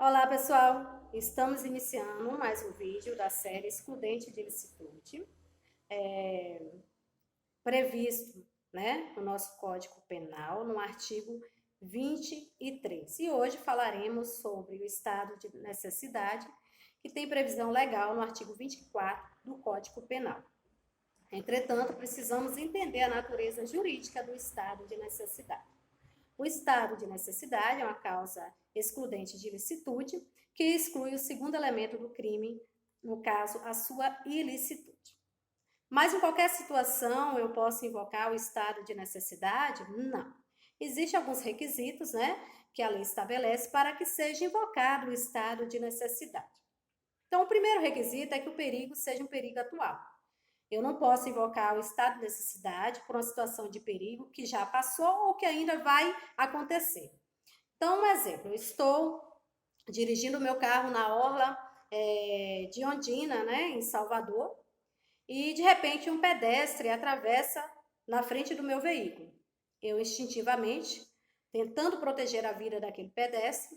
Olá, pessoal! Estamos iniciando mais um vídeo da série Excludente de Ilicitude, previsto, no nosso Código Penal, no artigo 23. E hoje falaremos sobre o estado de necessidade, que tem previsão legal no artigo 24 do Código Penal. Entretanto, precisamos entender a natureza jurídica do estado de necessidade. O estado de necessidade é uma causa excludente de ilicitude, que exclui o segundo elemento do crime, no caso, a sua ilicitude. Mas em qualquer situação eu posso invocar o estado de necessidade? Não. Existem alguns requisitos, que a lei estabelece para que seja invocado o estado de necessidade. Então, o primeiro requisito é que o perigo seja um perigo atual. Eu não posso invocar o estado de necessidade por uma situação de perigo que já passou ou que ainda vai acontecer. Então, um exemplo, eu estou dirigindo o meu carro na orla de Ondina, em Salvador, e de repente um pedestre atravessa na frente do meu veículo. Eu instintivamente, tentando proteger a vida daquele pedestre,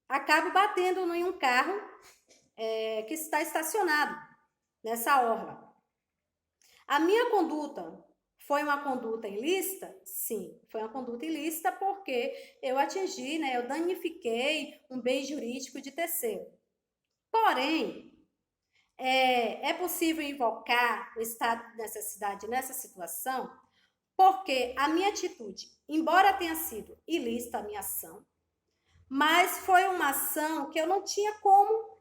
acabo batendo em um carro que está estacionado nessa orla. A minha conduta foi uma conduta ilícita? Sim, foi uma conduta ilícita porque eu atingi, eu danifiquei um bem jurídico de terceiro. Porém, é possível invocar o estado de necessidade nessa situação porque a minha atitude, embora tenha sido ilícita a minha ação, mas foi uma ação que eu não tinha como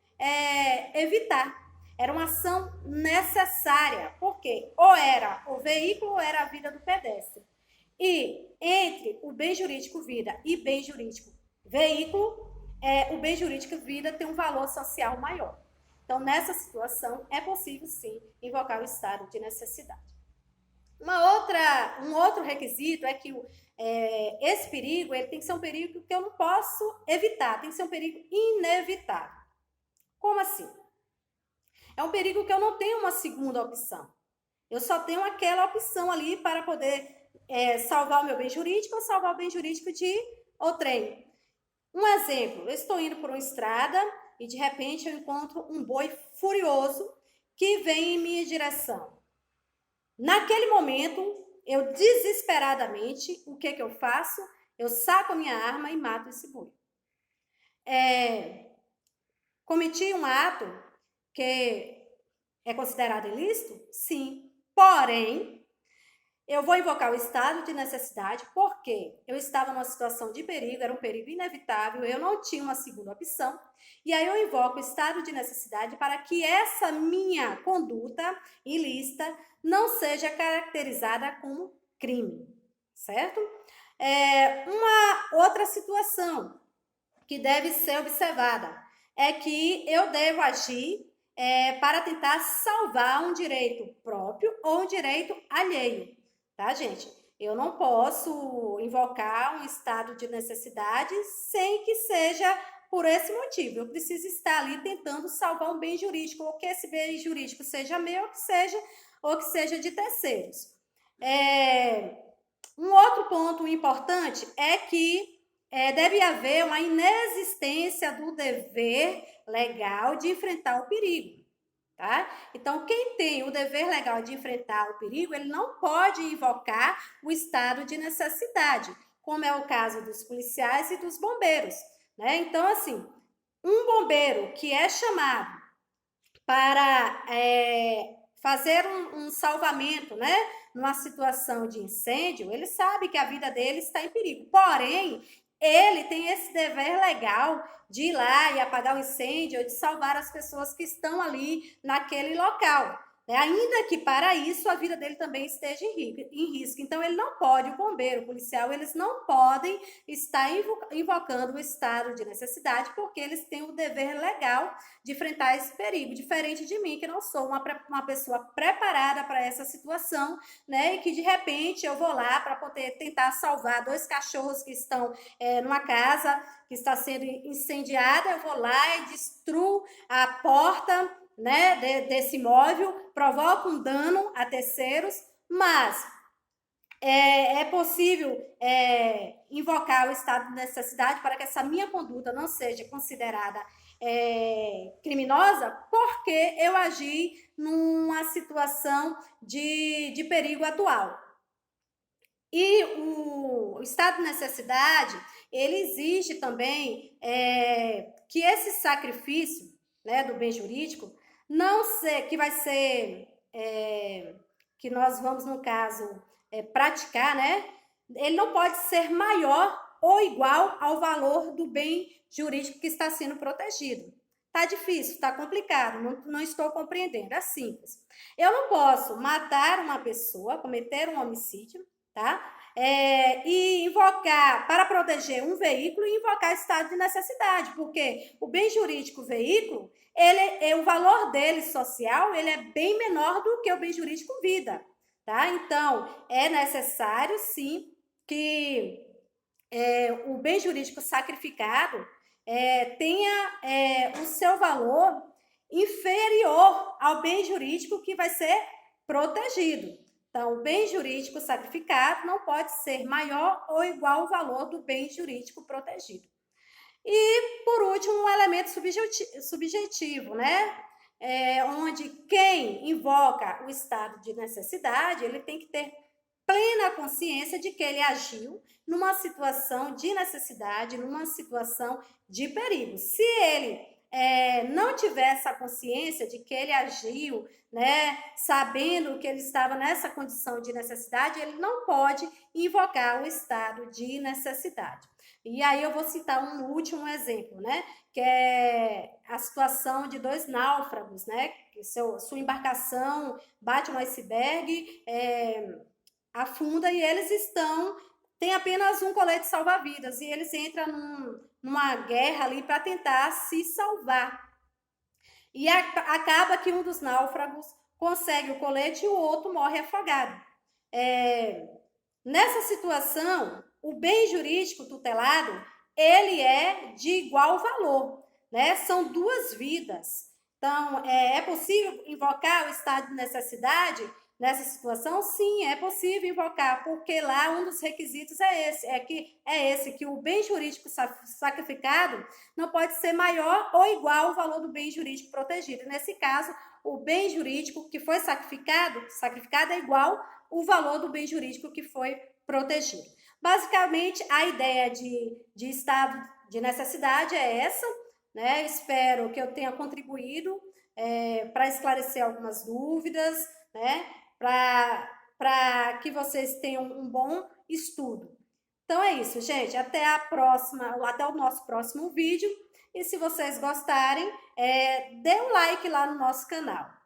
evitar. Era uma ação necessária, porque ou era o veículo ou era a vida do pedestre. E entre o bem jurídico vida e bem jurídico veículo, o bem jurídico vida tem um valor social maior. Então, nessa situação, é possível, sim, invocar o estado de necessidade. Um outro requisito é que esse perigo ele tem que ser um perigo que eu não posso evitar, tem que ser um perigo inevitável. Como assim? É um perigo que eu não tenho uma segunda opção. Eu só tenho aquela opção ali para poder salvar o meu bem jurídico ou salvar o bem jurídico de outrem. Um exemplo, eu estou indo por uma estrada e de repente eu encontro um boi furioso que vem em minha direção. Naquele momento, eu desesperadamente, o que eu faço? Eu saco a minha arma e mato esse boi. Cometi um ato que é considerado ilícito? Sim. Porém, eu vou invocar o estado de necessidade porque eu estava numa situação de perigo, era um perigo inevitável, eu não tinha uma segunda opção. E aí eu invoco o estado de necessidade para que essa minha conduta ilícita não seja caracterizada como crime, certo? Uma outra situação que deve ser observada é que eu devo agir para tentar salvar um direito próprio ou um direito alheio, tá, gente? Eu não posso invocar um estado de necessidade sem que seja por esse motivo. Eu preciso estar ali tentando salvar um bem jurídico, ou que esse bem jurídico seja meu, ou que seja de terceiros. Um outro ponto importante é que deve haver uma inexistência do dever legal de enfrentar o perigo, tá? Então, quem tem o dever legal de enfrentar o perigo, ele não pode invocar o estado de necessidade, como é o caso dos policiais e dos bombeiros, né? Então, assim, um bombeiro que é chamado para fazer um salvamento, numa situação de incêndio, ele sabe que a vida dele está em perigo. Porém, ele tem esse dever legal de ir lá e apagar o incêndio ou de salvar as pessoas que estão ali naquele local. Ainda que para isso a vida dele também esteja em risco. Então, ele não pode, o bombeiro, o policial, eles não podem estar invocando o estado de necessidade porque eles têm o dever legal de enfrentar esse perigo, diferente de mim, que não sou uma pessoa preparada para essa situação, e que de repente eu vou lá para poder tentar salvar dois cachorros que estão numa casa que está sendo incendiada, eu vou lá e destruo a porta, desse imóvel, provoca um dano a terceiros, mas É possível invocar o estado de necessidade para que essa minha conduta não seja considerada criminosa, porque eu agi numa situação de perigo atual. E o estado de necessidade, ele exige também que esse sacrifício, né, do bem jurídico, não ser, que vai ser, que nós vamos, no caso, praticar, né, ele não pode ser maior ou igual ao valor do bem jurídico que está sendo protegido. Tá difícil, tá complicado, não estou compreendendo, é simples. Eu não posso matar uma pessoa, cometer um homicídio, tá? E invocar, para proteger um veículo, e invocar estado de necessidade, porque o bem jurídico veículo, o valor dele social, ele é bem menor do que o bem jurídico vida, tá? Então, é necessário, sim, que o bem jurídico sacrificado tenha o seu valor inferior ao bem jurídico que vai ser protegido. Então, o bem jurídico sacrificado não pode ser maior ou igual ao valor do bem jurídico protegido. E, por último, um elemento subjetivo, né? Onde quem invoca o estado de necessidade, ele tem que ter plena consciência de que ele agiu numa situação de necessidade, numa situação de perigo. Se ele não tiver essa consciência de que ele agiu, né, sabendo que ele estava nessa condição de necessidade, ele não pode invocar o estado de necessidade. E aí eu vou citar um último exemplo, né, que é a situação de dois náufragos, né, que sua embarcação bate no iceberg, afunda e eles tem apenas um colete salva-vidas e eles entram numa guerra ali para tentar se salvar. E acaba que um dos náufragos consegue o colete e o outro morre afogado. Nessa situação, o bem jurídico tutelado, ele é de igual valor, né? São duas vidas. Então, é possível invocar o estado de necessidade nessa situação? Sim, é possível invocar, porque lá um dos requisitos é esse, que o bem jurídico sacrificado não pode ser maior ou igual ao valor do bem jurídico protegido. Nesse caso, o bem jurídico que foi sacrificado é igual o valor do bem jurídico que foi protegido. Basicamente, a ideia de estado de necessidade é essa, né? Espero que eu tenha contribuído para esclarecer algumas dúvidas, né? Para que vocês tenham um bom estudo. Então é isso, gente. Até o nosso próximo vídeo. E se vocês gostarem, dê um like lá no nosso canal.